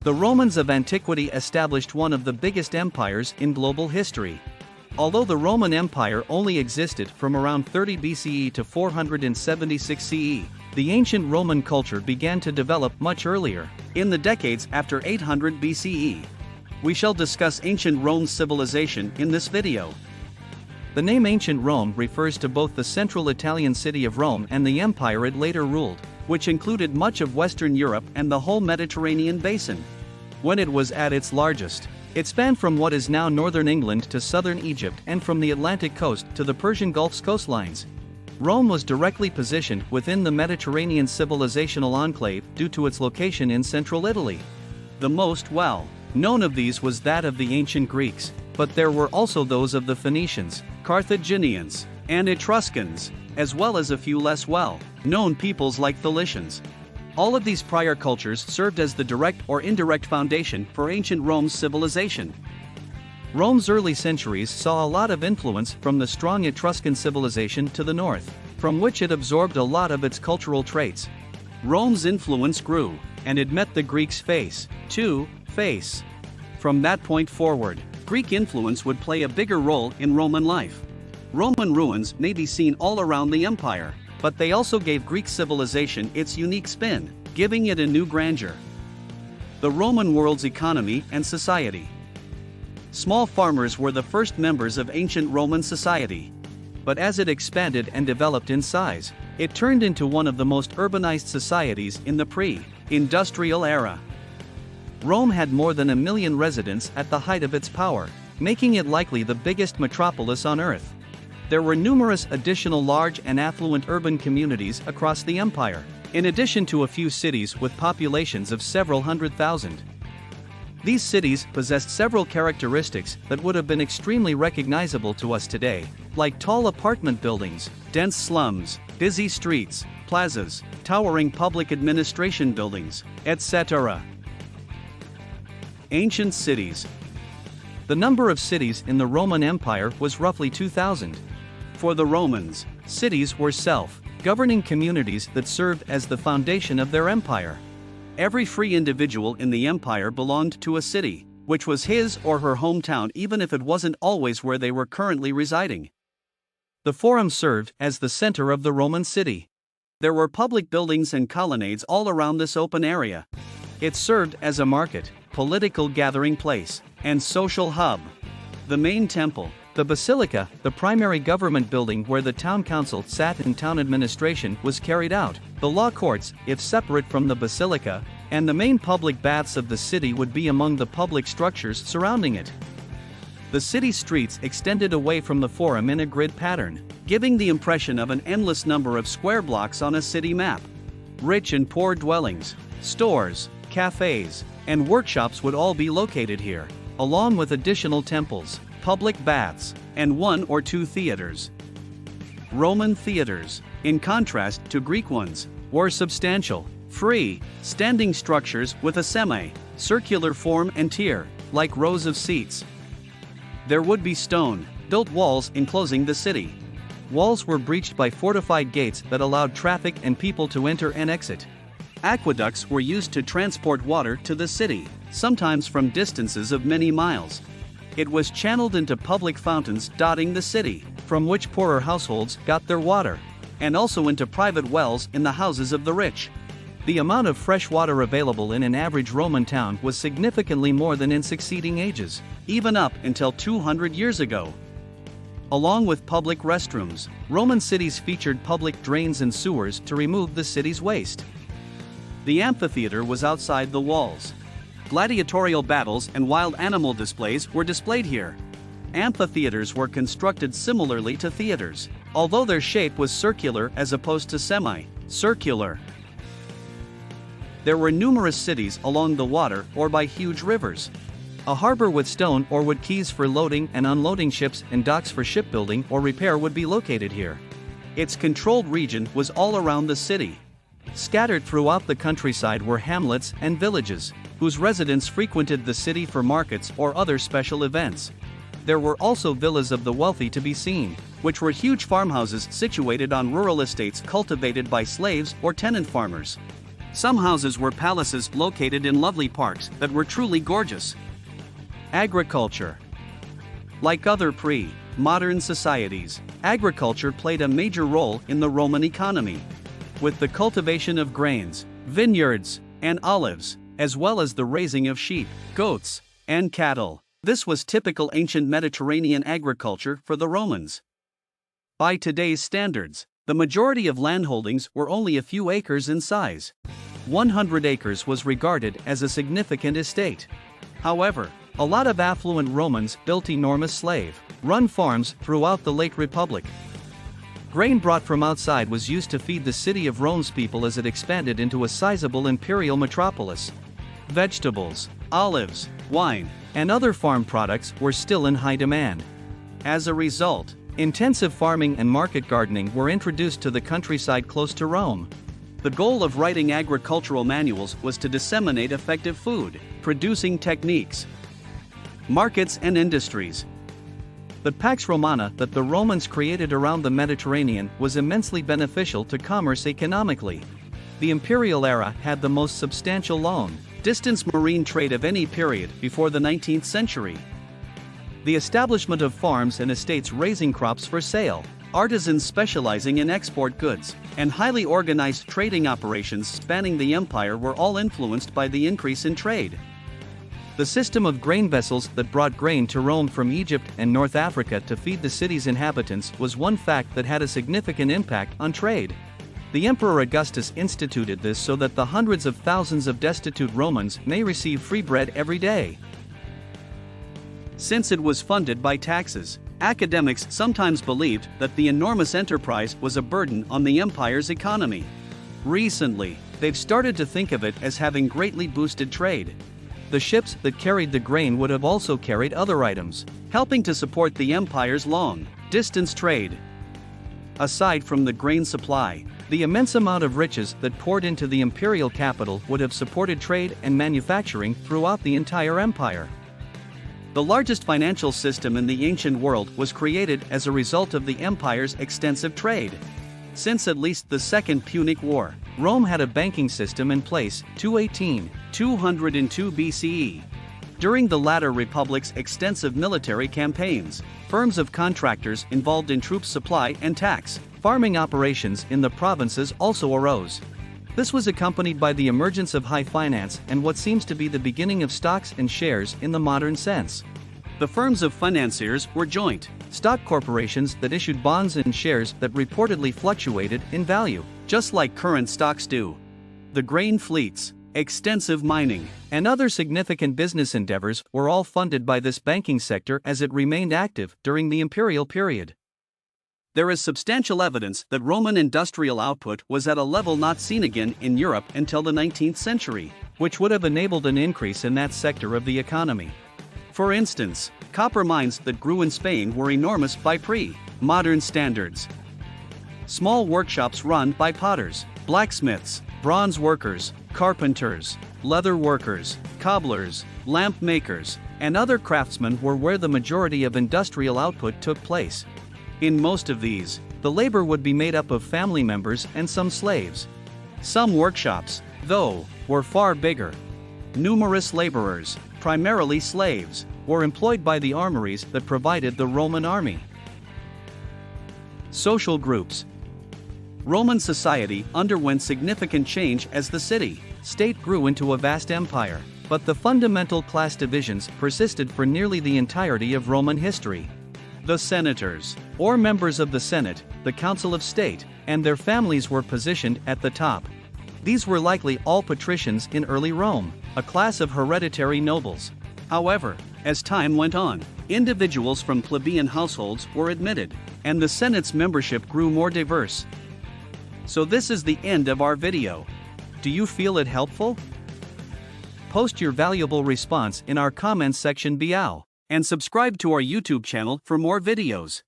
The Romans of antiquity established one of the biggest empires in global history. Although the Roman Empire only existed from around 30 BCE to 476 CE, the ancient Roman culture began to develop much earlier, in the decades after 800 BCE. We shall discuss ancient Rome's civilization in this video. The name Ancient Rome refers to both the central Italian city of Rome and the empire it later ruled, which included much of Western Europe and the whole Mediterranean basin. When it was at its largest, it spanned from what is now northern England to southern Egypt and from the Atlantic coast to the Persian Gulf's coastlines. Rome was directly positioned within the Mediterranean civilizational enclave due to its location in central Italy. The most well-known of these was that of the ancient Greeks, but there were also those of the Phoenicians, Carthaginians, and Etruscans, as well as a few less well-known peoples like the Lycians. All of these prior cultures served as the direct or indirect foundation for ancient Rome's civilization. Rome's early centuries saw a lot of influence from the strong Etruscan civilization to the north, from which it absorbed a lot of its cultural traits. Rome's influence grew, and it met the Greeks face to face. From that point forward, Greek influence would play a bigger role in Roman life. Roman ruins may be seen all around the empire, but they also gave Greek civilization its unique spin, giving it a new grandeur. The Roman world's economy and society. Small farmers were the first members of ancient Roman society. But as it expanded and developed in size, it turned into one of the most urbanized societies in the pre-industrial era. Rome had more than 1 million residents at the height of its power, making it likely the biggest metropolis on Earth. There were numerous additional large and affluent urban communities across the empire, in addition to a few cities with populations of several hundred thousand. These cities possessed several characteristics that would have been extremely recognizable to us today, like tall apartment buildings, dense slums, busy streets, plazas, towering public administration buildings, etc. Ancient cities. The number of cities in the Roman Empire was roughly 2,000. For the Romans, cities were self-governing communities that served as the foundation of their empire. Every free individual in the empire belonged to a city, which was his or her hometown even if it wasn't always where they were currently residing. The Forum served as the center of the Roman city. There were public buildings and colonnades all around this open area. It served as a market, political gathering place, and social hub. The main temple, the basilica, the primary government building where the town council sat and town administration was carried out, the law courts, if separate from the basilica, and the main public baths of the city would be among the public structures surrounding it. The city streets extended away from the Forum in a grid pattern, giving the impression of an endless number of square blocks on a city map. Rich and poor dwellings, stores, cafes, and workshops would all be located here, along with additional temples, public baths, and 1 or 2 theaters. Roman theaters, in contrast to Greek ones, were substantial, free, standing structures with a semi-circular form and tier, like rows of seats. There would be stone-built walls enclosing the city. Walls were breached by fortified gates that allowed traffic and people to enter and exit. Aqueducts were used to transport water to the city, sometimes from distances of many miles. It was channeled into public fountains dotting the city, from which poorer households got their water, and also into private wells in the houses of the rich. The amount of fresh water available in an average Roman town was significantly more than in succeeding ages, even up until 200 years ago. Along with public restrooms, Roman cities featured public drains and sewers to remove the city's waste. The amphitheater was outside the walls. Gladiatorial battles and wild animal displays were displayed here. Amphitheaters were constructed similarly to theaters, although their shape was circular as opposed to semi-circular. There were numerous cities along the water or by huge rivers. A harbor with stone or wood quays for loading and unloading ships and docks for shipbuilding or repair would be located here. Its controlled region was all around the city. Scattered throughout the countryside were hamlets and villages, whose residents frequented the city for markets or other special events. There were also villas of the wealthy to be seen, which were huge farmhouses situated on rural estates cultivated by slaves or tenant farmers. Some houses were palaces located in lovely parks that were truly gorgeous. Agriculture. Like other pre-modern societies, agriculture played a major role in the Roman economy, with the cultivation of grains, vineyards, and olives, as well as the raising of sheep, goats, and cattle. This was typical ancient Mediterranean agriculture for the Romans. By today's standards, the majority of landholdings were only a few acres in size. 100 acres was regarded as a significant estate. However, a lot of affluent Romans built enormous slave-run farms throughout the late Republic. Grain brought from outside was used to feed the city of Rome's people as it expanded into a sizable imperial metropolis. Vegetables, olives, wine, and other farm products were still in high demand. As a result, intensive farming and market gardening were introduced to the countryside close to Rome. The goal of writing agricultural manuals was to disseminate effective food-producing techniques. Markets and industries. The Pax Romana that the Romans created around the Mediterranean was immensely beneficial to commerce economically. The imperial era had the most substantial long-distance marine trade of any period before the 19th century. The establishment of farms and estates raising crops for sale, artisans specializing in export goods, and highly organized trading operations spanning the empire were all influenced by the increase in trade. The system of grain vessels that brought grain to Rome from Egypt and North Africa to feed the city's inhabitants was one fact that had a significant impact on trade. The Emperor Augustus instituted this so that the hundreds of thousands of destitute Romans may receive free bread every day. Since it was funded by taxes, academics sometimes believed that the enormous enterprise was a burden on the empire's economy. Recently, they've started to think of it as having greatly boosted trade. The ships that carried the grain would have also carried other items, helping to support the empire's long-distance trade. Aside from the grain supply, the immense amount of riches that poured into the imperial capital would have supported trade and manufacturing throughout the entire empire. The largest financial system in the ancient world was created as a result of the empire's extensive trade. Since at least the Second Punic War, Rome had a banking system in place, 202 BCE. During the latter republic's extensive military campaigns, firms of contractors involved in troop supply and tax, farming operations in the provinces also arose. This was accompanied by the emergence of high finance and what seems to be the beginning of stocks and shares in the modern sense. The firms of financiers were joint stock corporations that issued bonds and shares that reportedly fluctuated in value, just like current stocks do. The grain fleets, extensive mining, and other significant business endeavors were all funded by this banking sector as it remained active during the imperial period. There is substantial evidence that Roman industrial output was at a level not seen again in Europe until the 19th century, which would have enabled an increase in that sector of the economy. For instance, copper mines that grew in Spain were enormous by pre-modern standards. Small workshops run by potters, blacksmiths, bronze workers, carpenters, leather workers, cobblers, lamp makers, and other craftsmen were where the majority of industrial output took place. In most of these, the labor would be made up of family members and some slaves. Some workshops, though, were far bigger. Numerous laborers, primarily slaves, were employed by the armories that provided the Roman army. Social groups. Roman society underwent significant change as the city-state grew into a vast empire, but the fundamental class divisions persisted for nearly the entirety of Roman history. The senators, or members of the Senate, the Council of State, and their families were positioned at the top. These were likely all patricians in early Rome, a class of hereditary nobles. However, as time went on, individuals from plebeian households were admitted, and the Senate's membership grew more diverse. So this is the end of our video. Do you feel it helpful? Post your valuable response in our comments section below, and subscribe to our YouTube channel for more videos.